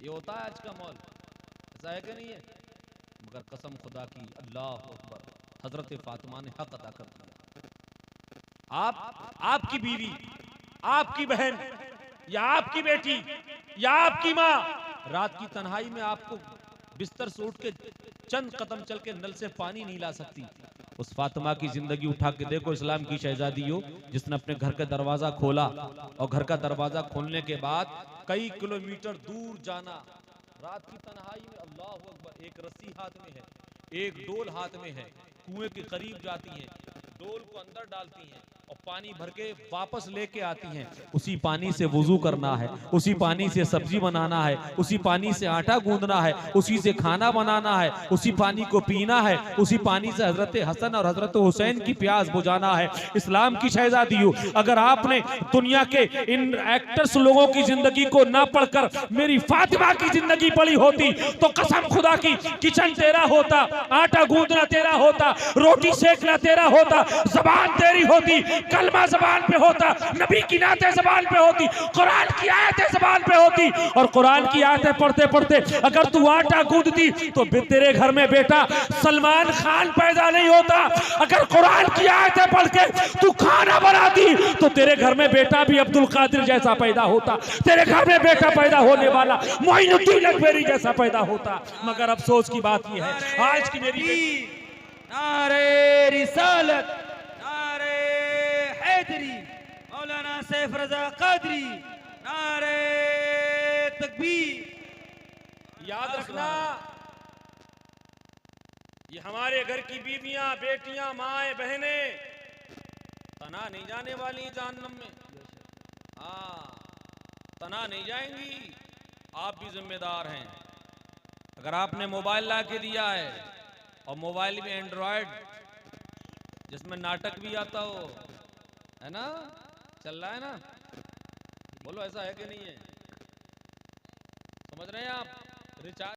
ये होता है आज का मौल, ऐसा है कि नहीं है? मगर कसम खुदा की, अल्लाह अकबर, हजरत फातिमा ने हक अदा कर दिया। आपकी बीवी, आपकी बहन या आपकी बेटी या आपकी माँ रात की तन्हाई में आपको बिस्तर से उठ के चंद कदम चल के नल से पानी नहीं ला सकती। उस फातिमा की जिंदगी उठा के देखो, इस्लाम की शहजादी हो जिसने अपने घर का दरवाजा खोला और घर का दरवाजा खोलने के बाद कई किलोमीटर दूर जाना, रात की तन्हाई में अल्लाह अकबर, एक रस्सी हाथ में है, एक डोल हाथ में है, कुएं के करीब जाती हैं, डोल को अंदर डालती हैं और पानी भर के वापस लेके आती हैं। उसी पानी से वुजू करना है, उसी पानी से सब्जी बनाना है, उसी पानी से आटा गूंदना है, उसी से खाना बनाना है, उसी पानी को पीना है, उसी पानी से हजरत हसन और हजरत हुसैन की प्यास बुझाना है। इस्लाम की शहजादियों, अगर आपने दुनिया के इन एक्टर्स लोगों की जिंदगी को ना पढ़कर मेरी फातिमा की जिंदगी पढ़ी होती तो कसम खुदा की, किचन तेरा होता, आटा गूंदना तेरा होता, रोटी सेकना तेरा होता, जबान तेरी होती, कलमा जबान पे होता, नबी की नाते जबान पे होती, कुरान की आयतें जबान पे होती, और कुरान की आयतें पढ़ते पढ़ते अगर तू आटा गूंदती तो तेरे घर में बेटा सलमान खान पैदा नहीं होता। अगर कुरान की आयतें पढ़ के तू खाना बनाती तो तेरे घर में बेटा भी अब्दुल कादिर जैसा पैदा होता, तेरे घर में बेटा पैदा होने वाला मोइनुद्दीन अकबरी जैसा पैदा होता। मगर अफसोस की बात यह है, आज की मेरी नारे रिसालत, नारे हैदरी, मौलाना सैफ रजा कादरी, नारे तकबीर। याद रखना, ये हमारे घर की बीवियां, बेटियां, माएं, बहनें तना नहीं जाने वाली जहन्नम में। हाँ, तना नहीं जाएंगी। आप भी जिम्मेदार हैं। अगर आपने मोबाइल ला के दिया है और मोबाइल में एंड्रॉयड जिसमें नाटक भी आता हो, है ना, चल रहा है ना, बोलो ऐसा है कि नहीं है? समझ रहे हैं आप? रिचार्ज